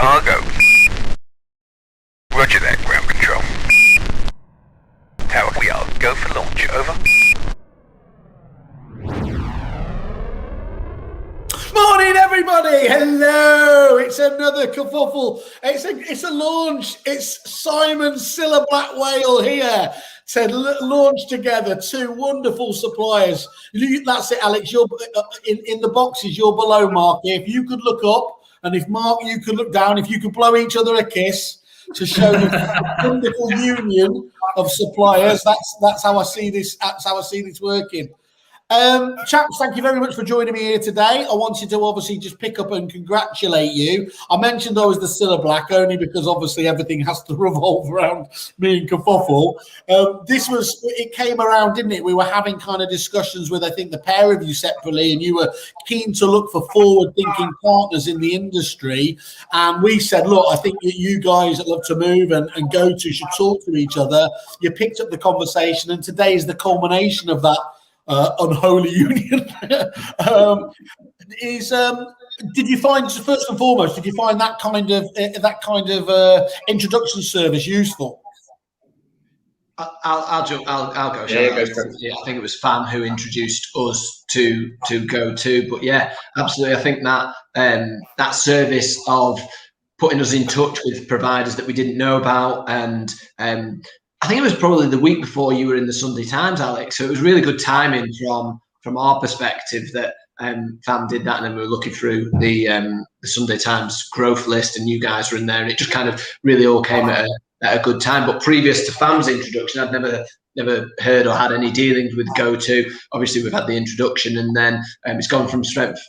cargo. Roger that, ground control. Tower, we are go for launch, over. Morning, everybody! Hello! It's another kerfuffle. It's a launch. It's Simon Silla Black Whale here to launch together two wonderful suppliers. That's it, Alex. You're in the boxes. You're below Mark. If you could look up, and if Mark, you could look down. If you could blow each other a kiss to show the wonderful union of suppliers. That's how I see this. That's how I see this working. Chaps, thank you very much for joining me here today. I wanted to obviously just pick up and congratulate you. I mentioned I was the Silla Black only because obviously everything has to revolve around me and Kerfuffle. It came around, didn't it? We were having kind of discussions with, I think, the pair of you separately, and you were keen to look for forward-thinking partners in the industry. And we said, look, I think you guys at Love2Move and GOTO should talk to each other. You picked up the conversation, and today is the culmination of that unholy union. Did you find, first and foremost, that kind of introduction service useful? I'll go. Yeah, I think it was Fan who introduced us to GoTo, but yeah, absolutely. I think that that service of putting us in touch with providers that we didn't know about, and I think it was probably the week before you were in the Sunday Times, Alex. So it was really good timing from our perspective that Fan did that, and then we were looking through the Sunday Times growth list, and you guys were in there, and it just kind of really all came at a good time. But previous to Fan's introduction, I'd never heard or had any dealings with GoTo. Obviously, we've had the introduction, and then it's gone from strength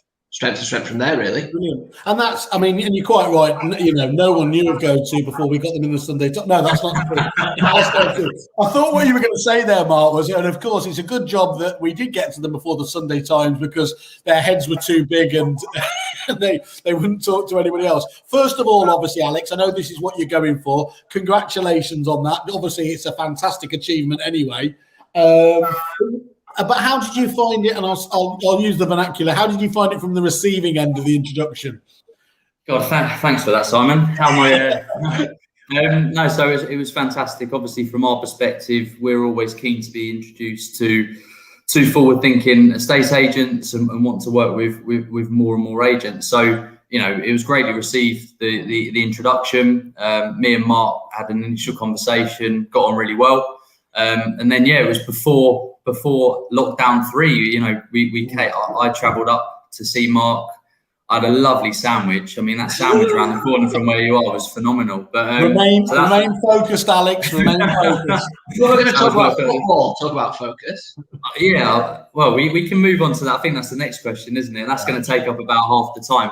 to strength from there, really. Brilliant. And that's, I mean, and you're quite right. You know, no one knew of GoTo before we got them in the Sunday. No, that's not true. That's not true. I thought what you were going to say there, Mark, was, and of course, it's a good job that we did get to them before the Sunday Times because their heads were too big and they wouldn't talk to anybody else. First of all, obviously, Alex, I know this is what you're going for. Congratulations on that. Obviously, it's a fantastic achievement anyway. But how did you find it? And I'll use the vernacular. How did you find it from the receiving end of the introduction? God, thanks for that, Simon. How am I? No, so it was fantastic. Obviously, from our perspective, we're always keen to be introduced to forward-thinking estate agents and want to work with more and more agents. So, you know, it was greatly received, the introduction. Me and Mark had an initial conversation, got on really well. And then, yeah, it was before lockdown 3, you know, I travelled up to see Mark. I had a lovely sandwich. I mean, that sandwich around the corner from where you are was phenomenal. But remain focused, Alex. Remain focused. We're going to talk about football. Talk about focus. Yeah. Well, we can move on to that. I think that's the next question, isn't it? That's going to take up about half the time.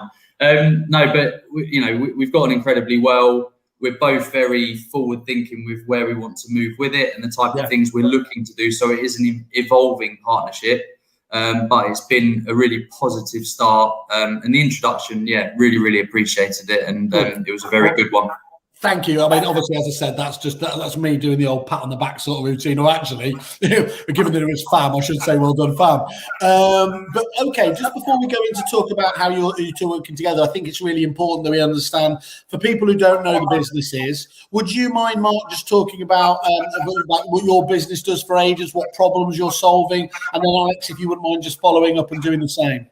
No, but we've gotten incredibly well. We're both very forward thinking with where we want to move with it and the type of things we're looking to do. So it is an evolving partnership, but it's been a really positive start. And the introduction, really, really appreciated it. And it was a very good one. Thank you. I mean, obviously, as I said, that's me doing the old pat on the back sort of routine. Or actually, given that it was Fam, I should say, well done, Fam. But okay, just before we go into talk about how you two are working together, I think it's really important that we understand, for people who don't know the businesses, would you mind, Mark, just talking about what your business does for agents, what problems you're solving, and then Alex, if you wouldn't mind just following up and doing the same.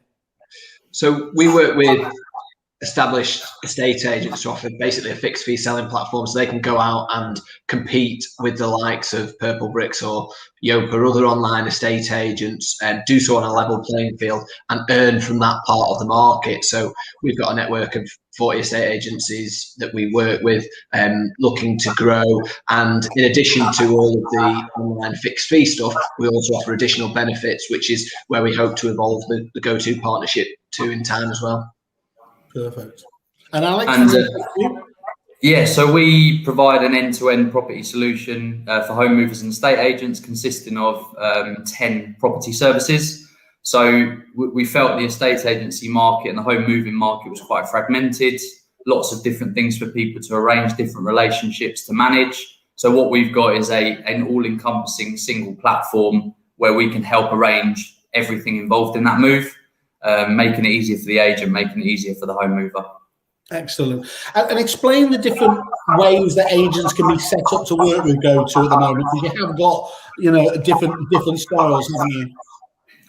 So we work with established estate agents to offer basically a fixed fee selling platform so they can go out and compete with the likes of Purple Bricks or Yopa or other online estate agents and do so on a level playing field and earn from that part of the market. So we've got a network of 40 estate agencies that we work with, looking to grow. And in addition to all of the online fixed fee stuff, we also offer additional benefits, which is where we hope to evolve the GoTo partnership to in time as well. Perfect. And Alex? So we provide an end-to-end property solution for home movers and estate agents consisting of 10 property services. So we felt the estate agency market and the home moving market was quite fragmented, lots of different things for people to arrange, different relationships to manage. So what we've got is an all-encompassing single platform where we can help arrange everything involved in that move. Making it easier for the agent, making it easier for the home mover. Excellent. And explain the different ways that agents can be set up to work with GoTo at the moment, because you have got, you know, different styles, haven't you?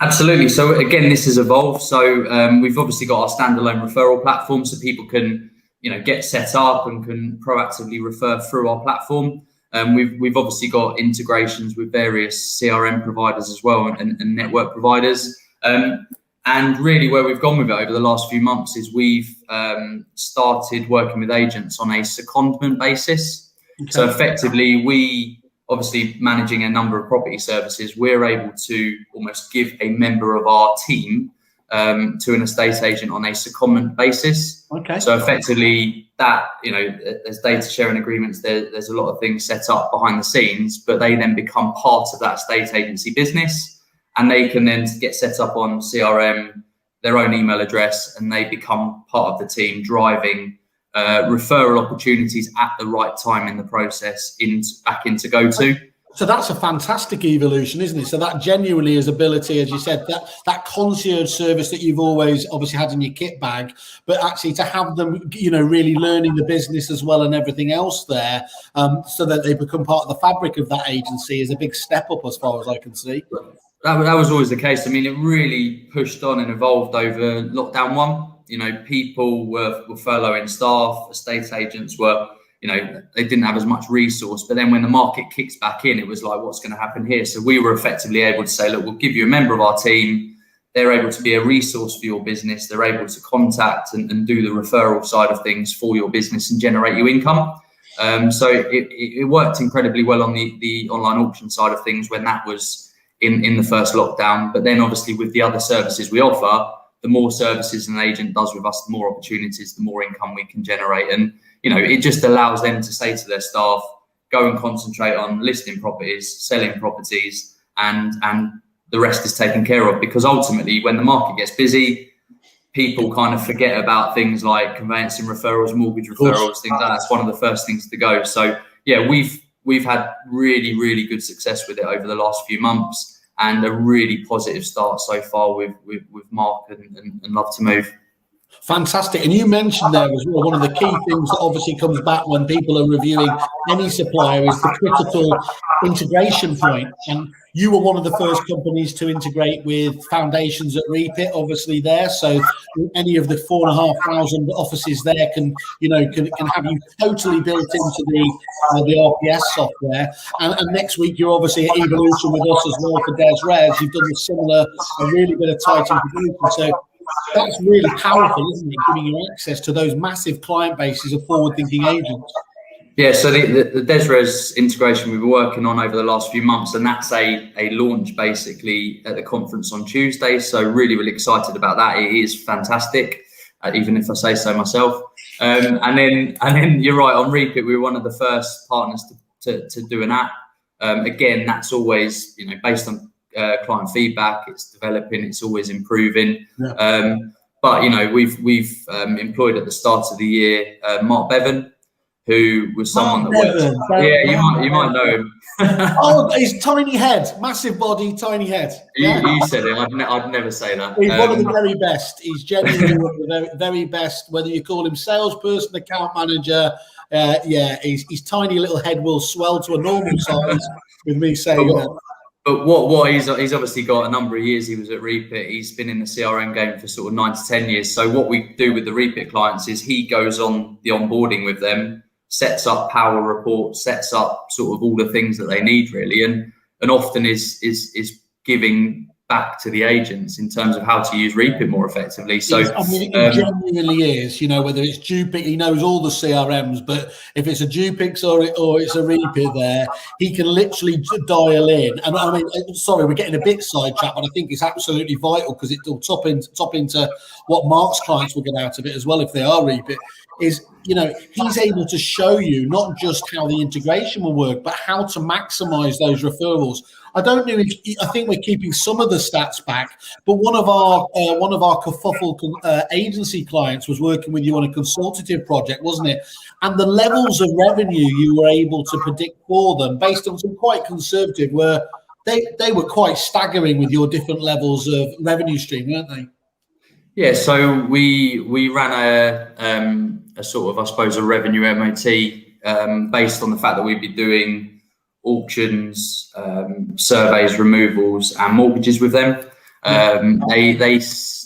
Absolutely. So again, this has evolved. So we've obviously got our standalone referral platform, so people can, you know, get set up and can proactively refer through our platform. We've obviously got integrations with various CRM providers as well, and network providers. And really where we've gone with it over the last few months is we've started working with agents on a secondment basis. Okay. So effectively, we obviously managing a number of property services, we're able to almost give a member of our team to an estate agent on a secondment basis. Okay. So effectively that, you know, there's data sharing agreements, there's a lot of things set up behind the scenes, but they then become part of that estate agency business. And they can then get set up on CRM, their own email address, and they become part of the team driving referral opportunities at the right time in the process back into GoTo. So that's a fantastic evolution, isn't it? So that genuinely is ability, as you said, that concierge service that you've always obviously had in your kit bag, but actually to have them, you know, really learning the business as well and everything else there, so that they become part of the fabric of that agency is a big step up as far as I can see. That was always the case. I mean, it really pushed on and evolved over lockdown one. You know, people were furloughing staff, estate agents were, you know, they didn't have as much resource. But then when the market kicks back in, it was like, what's going to happen here? So we were effectively able to say, look, we'll give you a member of our team. They're able to be a resource for your business. They're able to contact and do the referral side of things for your business and generate you income. So it worked incredibly well on the online auction side of things when that was in the first lockdown. But then obviously with the other services we offer, the more services an agent does with us, the more opportunities, the more income we can generate. And, you know, it just allows them to say to their staff, go and concentrate on listing properties, selling properties, and the rest is taken care of. Because ultimately, when the market gets busy, people kind of forget about things like conveyancing referrals, mortgage referrals, things like that. That's one of the first things to go. So yeah, we've had really, really good success with it over the last few months, and a really positive start so far with Mark and Love2Move. Fantastic. And you mentioned there as well, one of the key things that obviously comes back when people are reviewing any supplier is the critical integration point. And you were one of the first companies to integrate with foundations at Repeat, obviously there. So any of the 4,500 offices there can have you totally built into the RPS software. And next week you're obviously at Evolution with us as well for Des Res. You've done a really bit of tight integration. So that's really powerful, isn't it? Giving you access to those massive client bases of forward-thinking agents. Yeah, so the Des Res integration we've been working on over the last few months, and that's a launch basically at the conference on Tuesday. So really, really excited about that. It is fantastic, even if I say so myself. And then you're right, on Repeat, we were one of the first partners to do an app. Again, that's always, you know, based on client feedback. It's developing, it's always improving. Yeah. But you know, we've employed at the start of the year Mark Bevan, who was someone you might know him. Oh, his tiny head, massive body, tiny head. You said it. I'd never say that. He's one of the very best. He's genuinely one of the very best. Whether you call him salesperson, account manager, his tiny little head will swell to a normal size with me saying that. But what he's obviously got a number of years. He was at Repeat. He's been in the CRM game for sort of 9 to 10 years. So what we do with the Repeat clients is he goes on the onboarding with them, sets up power reports, sets up sort of all the things that they need really, and often is giving back to the agents in terms of how to use Repeat more effectively. So I mean, it genuinely is, you know, whether it's Dupix, he knows all the CRMs, but if it's a Dupix or it's a Repeat there, he can literally dial in. And I mean, sorry, we're getting a bit sidetracked, but I think it's absolutely vital because it'll top into what Mark's clients will get out of it as well if they are Repeat. Is, you know, he's able to show you not just how the integration will work, but how to maximize those referrals. I don't know if I think we're keeping some of the stats back, but one of our Kerfuffle agency clients was working with you on a consultative project, wasn't it? And the levels of revenue you were able to predict for them, based on some quite conservative, they were quite staggering with your different levels of revenue stream, weren't they? Yeah, so we ran a sort of, I suppose, a revenue MOT based on the fact that we'd be doing auctions, surveys, removals, and mortgages with them. They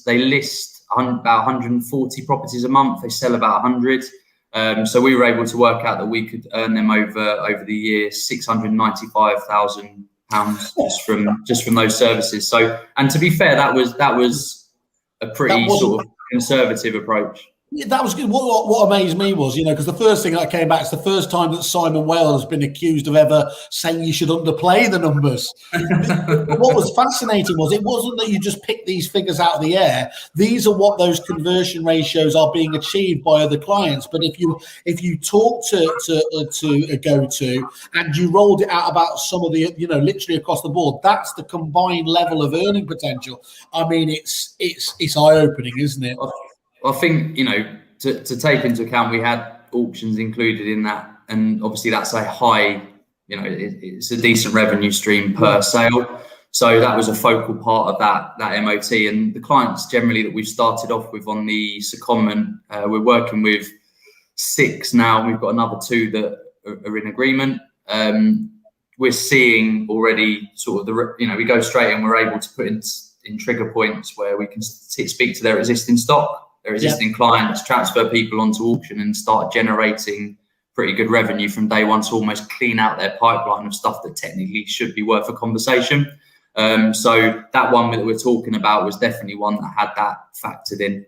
list about 140 properties a month. They sell about 100. So we were able to work out that we could earn them over the year £695,000 just from those services. So, and to be fair, that was a pretty sort of conservative approach. Yeah, that was good. What amazed me was, because the first thing that came back is the first time that Simon Wales has been accused of ever saying you should underplay the numbers. What was fascinating was it wasn't that you just picked these figures out of the air. These are what those conversion ratios are being achieved by other clients. But if you talk to a GOTO and you rolled it out about some of the, literally across the board, that's the combined level of earning potential. I mean, it's eye-opening, isn't it? I think, to take into account, we had auctions included in that, and obviously that's a high, it's a decent revenue stream per sale. So that was a focal part of that MOT. And the clients generally that we've started off with on the secondment, we're working with 6 now. We've got another 2 that are in agreement. We're seeing already sort of we go straight and we're able to put in trigger points where we can speak to their existing stock, their existing clients, transfer people onto auction and start generating pretty good revenue from day one to almost clean out their pipeline of stuff that technically should be worth a conversation. So that one that we're talking about was definitely one that had that factored in.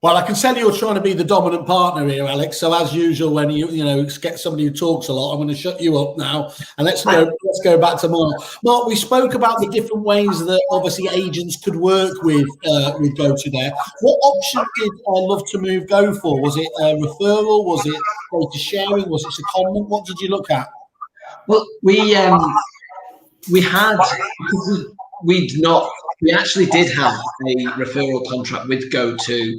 Well, I can tell you're trying to be the dominant partner here, Alex. So as usual, when you get somebody who talks a lot, I'm going to shut you up now, and let's go back to Mark. Mark, we spoke about the different ways that obviously agents could work with GOTO there. What option did Love2Move go for? Was it a referral? Was it data sharing? Was it secondment? What did you look at? Well, we actually did have a referral contract with GOTO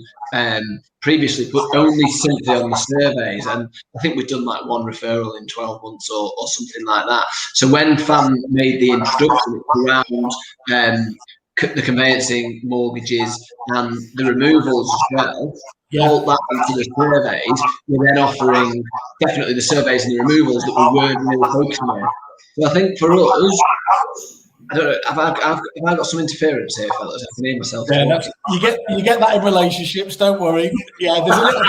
previously, but only simply on the surveys. And I think we've done like 1 referral in 12 months or something like that. So when FAM made the introduction around the conveyancing, mortgages, and the removals as well, all that into the surveys, we're then offering definitely the surveys and the removals that we weren't really focusing on. So I think for us, I don't know, have I got some interference here, fellas? I can hear myself. Yeah, you get that in relationships. Don't worry. Yeah, there's a little.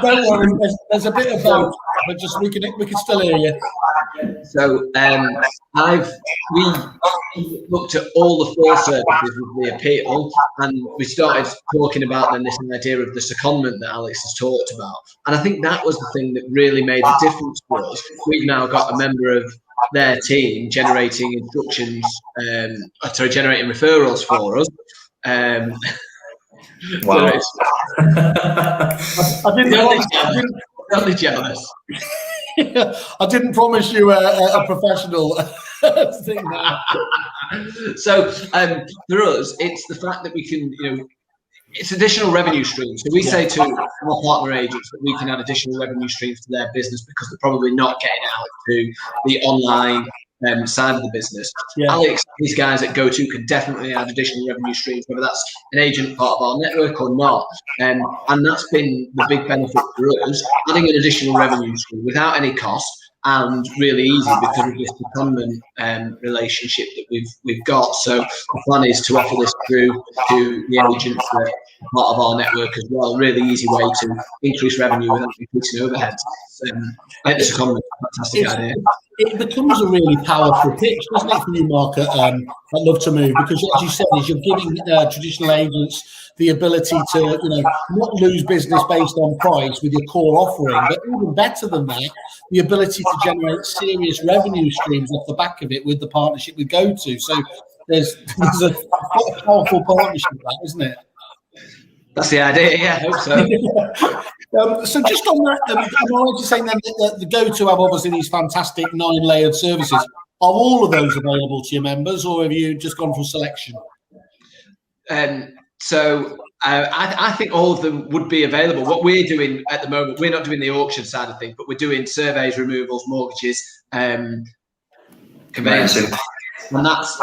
Don't worry. There's a bit of both, but just we can still hear you. So we looked at all the 4 services with the appeal, and we started talking about then this idea of the secondment that Alex has talked about. And I think that was the thing that really made the difference for us. We've now got a member of their team generating generating referrals for us. Wow. I didn't jealous. I didn't promise you a professional thing now. So for us, it's the fact that we can, it's additional revenue streams. So we say to our partner agents that we can add additional revenue streams to their business because they're probably not getting out to the online side of the business. Alex, these guys at GOTO can definitely add additional revenue streams, whether that's an agent part of our network or not. And that's been the big benefit for us, adding an additional revenue stream without any cost and really easy because of this secondment relationship that we've got. So the plan is to offer this through to the agents that are part of our network as well. Really easy way to increase revenue without increasing overheads. I think this is a fantastic idea. It becomes a really powerful pitch, doesn't it, for you, Mark, at Love2Move? Because as you said, you're giving traditional agents the ability to, not lose business based on price with your core offering, but even better than that, the ability to generate serious revenue streams off the back of it with the partnership with GOTO. So there's a powerful partnership with that, isn't it? That's the idea, yeah, I hope so. So just on that, am I right to say then that the GOTO have obviously these fantastic 9-layered services? Are all of those available to your members, or have you just gone for selection? So I think all of them would be available. What we're doing at the moment, we're not doing the auction side of things, but we're doing surveys, removals, mortgages, conveyancing. and that's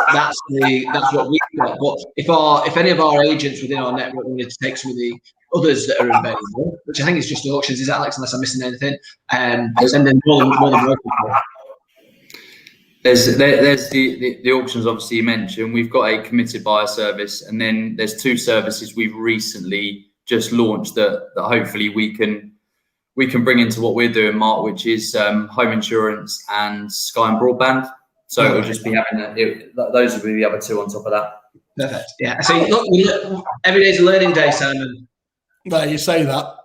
what we've got. But if any of our agents within our network wanted to take some of the others that are available, which I think is just auctions, is that, Alex? Unless I'm missing anything, and then more than welcome. There's the auctions, obviously you mentioned. We've got a committed buyer service, and then there's 2 services we've recently just launched that hopefully we can bring into what we're doing, Mark, which is home insurance and Sky and broadband. So it'll just be having those will be the other 2 on top of that. Perfect. Yeah. So look, every day's a learning day, Simon. Well, you say that.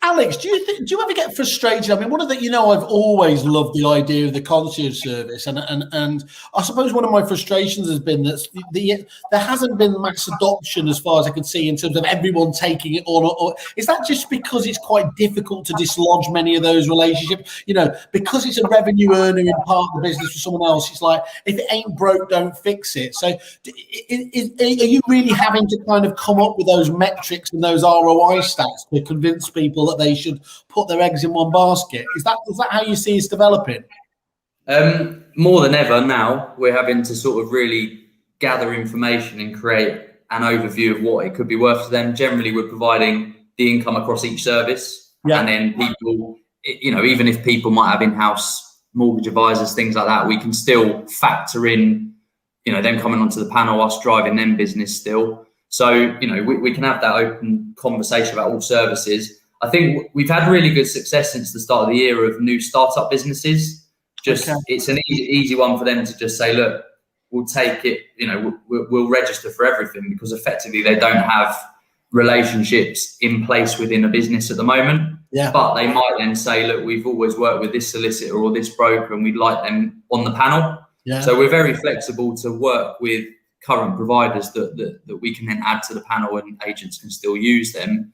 Alex, do you ever get frustrated? I mean, one of the, I've always loved the idea of the concierge service, and I suppose one of my frustrations has been that there hasn't been mass adoption as far as I can see in terms of everyone taking it on. Or is that just because it's quite difficult to dislodge many of those relationships? Because it's a revenue earner in part of the business for someone else. It's like, if it ain't broke, don't fix it. So, are you really having to kind of come up with those metrics and those ROI stats to convince people that they should put their eggs in one basket? Is that how you see it's developing? More than ever now, we're having to sort of really gather information and create an overview of what it could be worth to them. Generally, we're providing the income across each service, and then people, even if people might have in-house mortgage advisors, things like that, we can still factor in, them coming onto the panel, us driving them business still. So, we can have that open conversation about all services. I think we've had really good success since the start of the year of new startup businesses. It's an easy one for them to just say, look, we'll take it, we'll register for everything, because effectively they don't have relationships in place within a business at the moment. Yeah. But they might then say, look, we've always worked with this solicitor or this broker and we'd like them on the panel. Yeah. So we're very flexible to work with current providers that we can then add to the panel, and agents can still use them.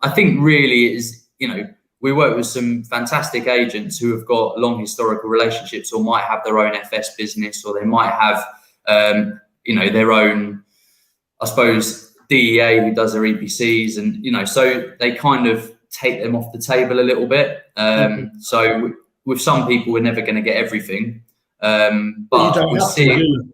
I think really it is, we work with some fantastic agents who have got long historical relationships, or might have their own FS business, or they might have, their own, I suppose, DEA who does their EPCs, and, so they kind of take them off the table a little bit. So with some people, we're never going to get everything. But we're seeing.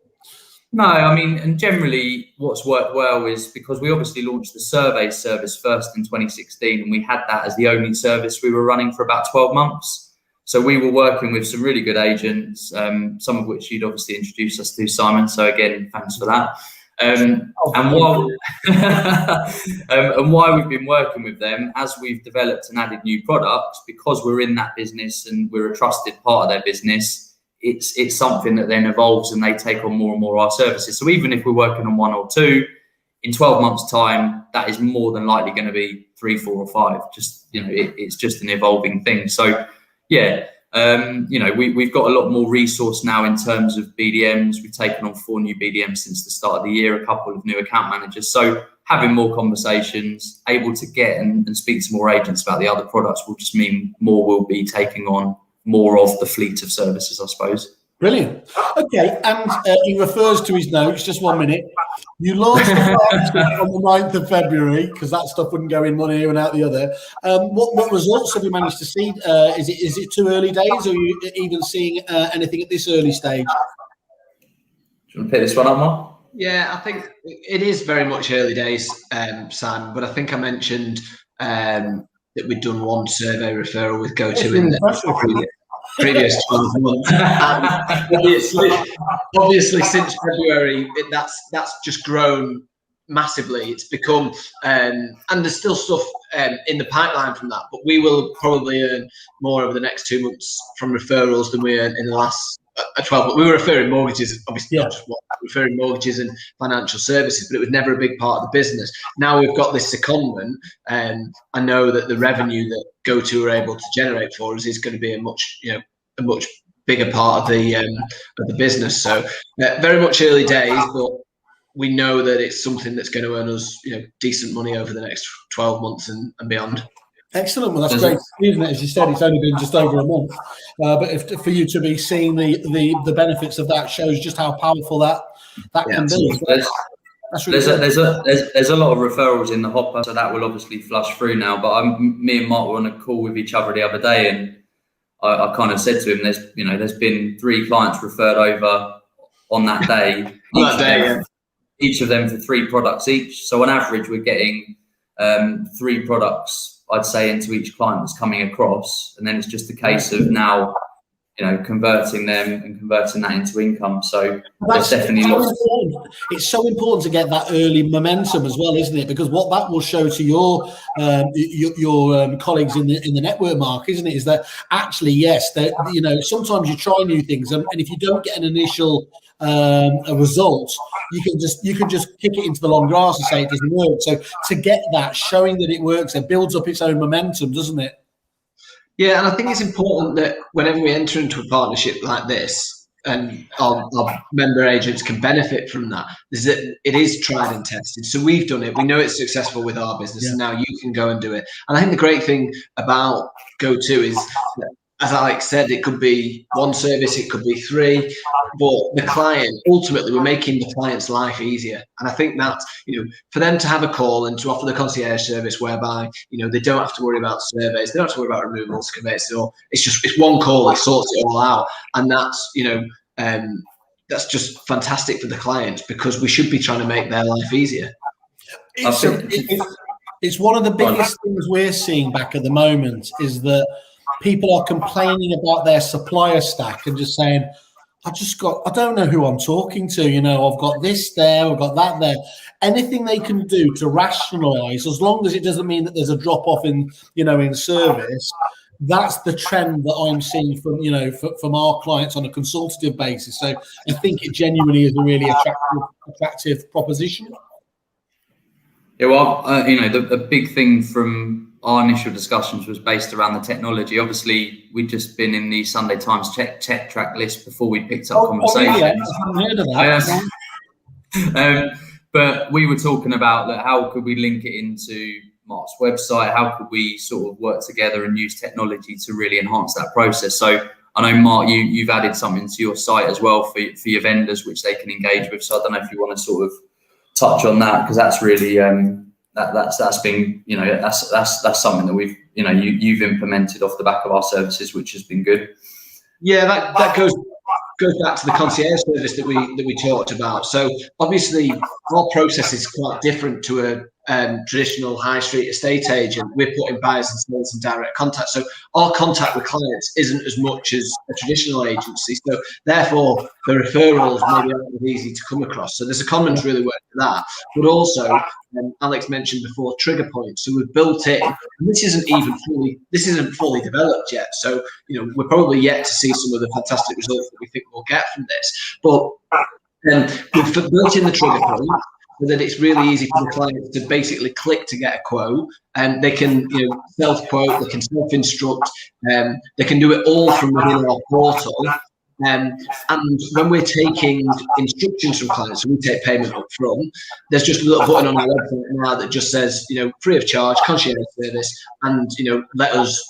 No, I mean, and generally what's worked well is because we obviously launched the survey service first in 2016, and we had that as the only service we were running for about 12 months. So we were working with some really good agents, some of which you'd obviously introduced us to, Simon. So again, thanks for that. And why we've been working with them as we've developed and added new products, because we're in that business and we're a trusted part of their business, it's something that then evolves and they take on more and more of our services. So even if we're working on 1 or 2, in 12 months' time, that is more than likely going to be 3, 4, or 5. Just, it's just an evolving thing. So, yeah, we've got a lot more resource now in terms of BDMs. We've taken on 4 new BDMs since the start of the year, a couple of new account managers. So having more conversations, able to get and speak to more agents about the other products will just mean more will be taking on more of the fleet of services, I suppose. Brilliant. Okay, and he refers to his notes, just 1 minute. You launched the partnership on the 9th of February, because that stuff wouldn't go in one ear and out the other. What results have you managed to see? Is it too early days, or are you even seeing anything at this early stage? Do you want to pick this one up, Mark? Yeah, I think it is very much early days, Sam, but I think I mentioned that we'd done 1 survey referral with GOTO in the previous 12 months. Obviously, since February, that's just grown massively. It's become, and there's still stuff in the pipeline from that, but we will probably earn more over the next 2 months from referrals than we earned in the last 12. But we were referring mortgages, obviously, not just referring mortgages and financial services, but it was never a big part of the business. Now we've got this secondment, and I know that the revenue that GOTO are able to generate for us is going to be a much bigger part of the business. So very much early days, but we know that it's something that's going to earn us decent money over the next 12 months and beyond. Excellent. Well, that's great, isn't it? As you said, it's only been just over a month, but for you to be seeing the benefits of that shows just how powerful that can be. That's really there's a lot of referrals in the hopper, so that will obviously flush through now. But me and Mark were on a call with each other the other day, and I kind of said to him, there's been 3 clients referred over on that day. Each of them for 3 products each. So on average, we're getting 3 products, I'd say, into each client that's coming across. And then it's just a case of now, converting them and converting that into income. So there's definitely it's so important to get that early momentum as well, isn't it? Because what that will show to your colleagues in the network, Mark, isn't it? Is that actually, yes, that sometimes you try new things, and if you don't get an initial a result, you can just kick it into the long grass and say it doesn't work. So to get that, showing that it works, it builds up its own momentum, doesn't it? Yeah, and I think it's important that whenever we enter into a partnership like this, and our member agents can benefit from that, is that it is tried and tested. So we've done it. We know it's successful with our business, and now you can go and do it. And I think the great thing about GoTo is that, as Alex said, it could be 1 service, it could be 3, but the client, ultimately, we're making the client's life easier. And I think that, for them to have a call and to offer the concierge service whereby, they don't have to worry about surveys, they don't have to worry about removals, conveyances, or it's 1 call that sorts it all out. And that's just fantastic for the clients, because we should be trying to make their life easier. It's one of the biggest things we're seeing back at the moment is that people are complaining about their supplier stack and just saying, I don't know who I'm talking to. I've got this there, I've got that there. Anything they can do to rationalize, as long as it doesn't mean that there's a drop off in service, that's the trend that I'm seeing from our clients on a consultative basis. So I think it genuinely is a really attractive proposition. Yeah, well, the big thing from our initial discussions was based around the technology. Obviously, we'd just been in the Sunday Times tech track list before we picked up conversations. Yeah, I haven't heard of that. But we were talking about how could we link it into Mark's website? How could we sort of work together and use technology to really enhance that process? So I know, Mark, you've added something to your site as well for your vendors, which they can engage with. So I don't know if you want to sort of touch on that, because that's really that's been that's something that we've you've implemented off the back of our services, which has been good. Yeah, that goes back to the concierge service that we talked about. So obviously our process is quite different to a traditional high street estate agent. We're putting buyers and sellers in direct contact, so our contact with clients isn't as much as a traditional agency. So therefore, the referrals maybe aren't as easy to come across. So there's a commons really work for that, but also Alex mentioned before trigger points. So we've built in, and this isn't fully developed yet. So we're probably yet to see some of the fantastic results that we think we'll get from this. But we've built in the trigger point, so that it's really easy for the client to basically click to get a quote, and they can self-quote, they can self-instruct, they can do it all from within our portal. And when we're taking instructions from clients, so we take payment up front, there's just a little button on our website now that just says, free of charge, concierge service, and let us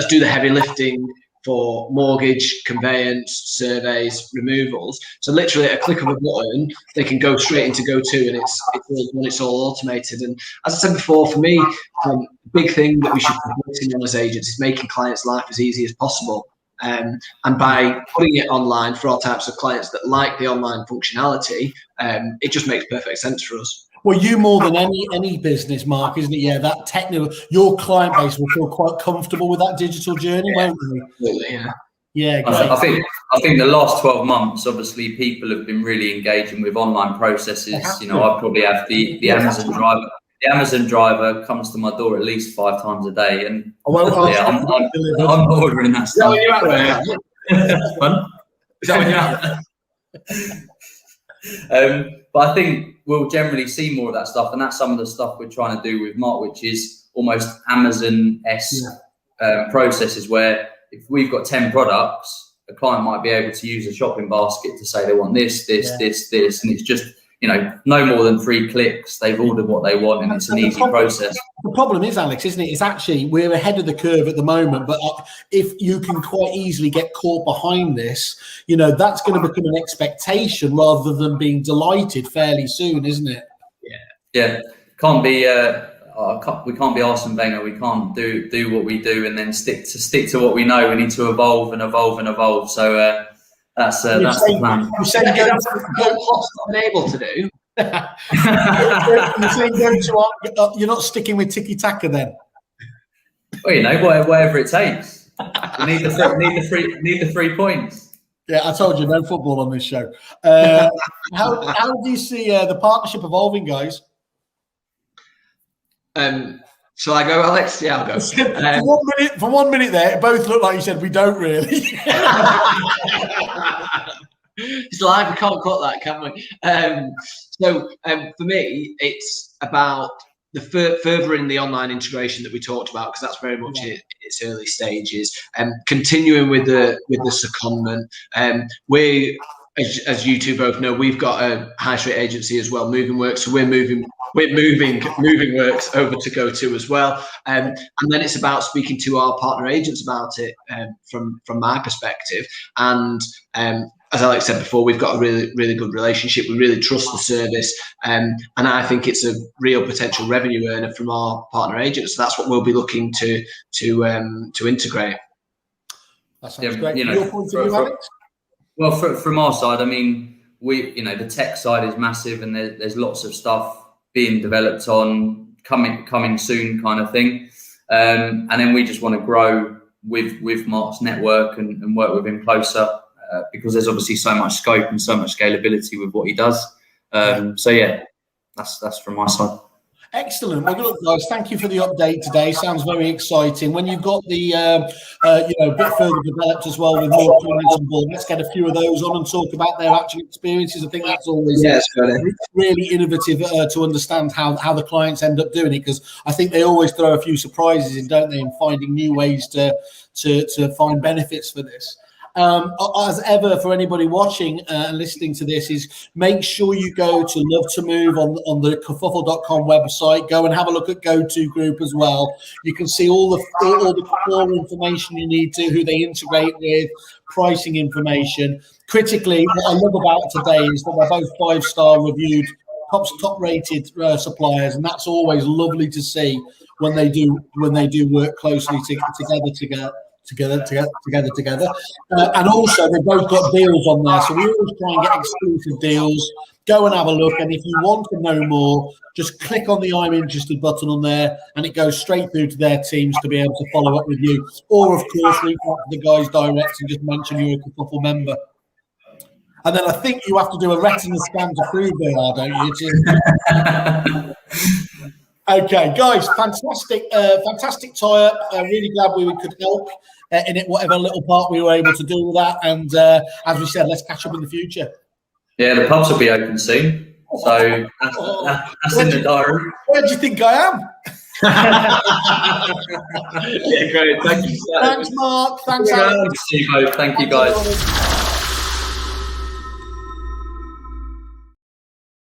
do the heavy lifting for mortgage, conveyance, surveys, removals. So literally at a click of a button, they can go straight into GoTo, and it's all automated. And as I said before, for me, big thing that we should be focusing on as agents is making clients' life as easy as possible. And by putting it online for all types of clients that like the online functionality, it just makes perfect sense for us. Well, you more than any business, Mark, isn't it? Yeah, that technical, your client base will feel quite comfortable with that digital journey, won't they? Absolutely, yeah. Yeah, great. I think the last 12 months, obviously, people have been really engaging with online processes. I probably have the Amazon driver. The Amazon driver comes to my door at least 5 times a day, and I'm ordering that stuff. Is that when you're out there? Fun? Is that when you're out there? But I think we'll generally see more of that stuff, and that's some of the stuff we're trying to do with Mark, which is almost Amazon-esque processes, where if we've got 10 products, a client might be able to use a shopping basket to say they want this, and it's just no more than 3 clicks. They've ordered what they want, and it's an easy process. The problem is, Alex, isn't it? It's actually, we're ahead of the curve at the moment, but if you can quite easily get caught behind this, that's going to become an expectation rather than being delighted fairly soon, isn't it? Yeah. Can't be, I we can't be Arsene Wenger. We can't do what we do and then stick to what we know. We need to evolve and evolve and evolve. So that's the plan. You're saying that's what Klopp's not been able to do. You're not sticking with tiki taka then. Well, you know, whatever it takes. We need the 3 points. Yeah, I told you, no football on this show. How do you see the partnership evolving, guys? Shall I go, Alex? Yeah, I'll go. For 1 minute there, it both looked like you said we don't really. It's live, we can't cut that, can we? So for me, it's about the furthering the online integration that we talked about, because that's very much in its early stages. Continuing with the secondment. We, as you two both know, we've got a high street agency as well, Moving Works. So we're moving Works over to GoTo as well. And then it's about speaking to our partner agents about it from my perspective. And as Alex said before, we've got a really, really good relationship. We really trust the service. And I think it's a real potential revenue earner from our partner agents. So that's what we'll be looking to integrate. That sounds great. Your point of view, Alex? Well, from our side, I mean, the tech side is massive, and there's lots of stuff being developed on coming soon, kind of thing. And then we just want to grow with Mark's network and work with him closer, because there's obviously so much scope and so much scalability with what he does. So yeah, that's from my side. Excellent. Well, look, guys, thank you for the update today. Sounds very exciting. When you've got the a bit further developed as well with more clients on board, let's get a few of those on and talk about their actual experiences. I think that's always really innovative to understand how the clients end up doing it, because I think they always throw a few surprises in, don't they, in finding new ways to find benefits for this. As ever, for anybody watching and listening to this, is make sure you go to Love2Move on the Kerfuffle.com website. Go and have a look at GoTo Group as well. You can see all the core information you need to, who they integrate with, pricing information. Critically, what I love about today is that they're both 5-star reviewed, top rated suppliers, and that's always lovely to see when they do work closely together. And also they've both got deals on there, so we always try and get exclusive deals. Go and have a look, and if you want to know more, just click on the I'm interested button on there, and it goes straight through to their teams to be able to follow up with you, or of course reach out to the guys direct and just mention you're a Kerfuffle member. And then I think you have to do a retina scan to prove they are, don't you? Okay, guys, fantastic tie-up. Really glad we could help in it, whatever little part we were able to do with that. And as we said, let's catch up in the future. Yeah, the pubs will be open soon, so that's in the diary. Where do you think I am? Yeah, great. Thank you. Thanks, Mark. Thanks, Alex. Thank you both. Thank you, guys.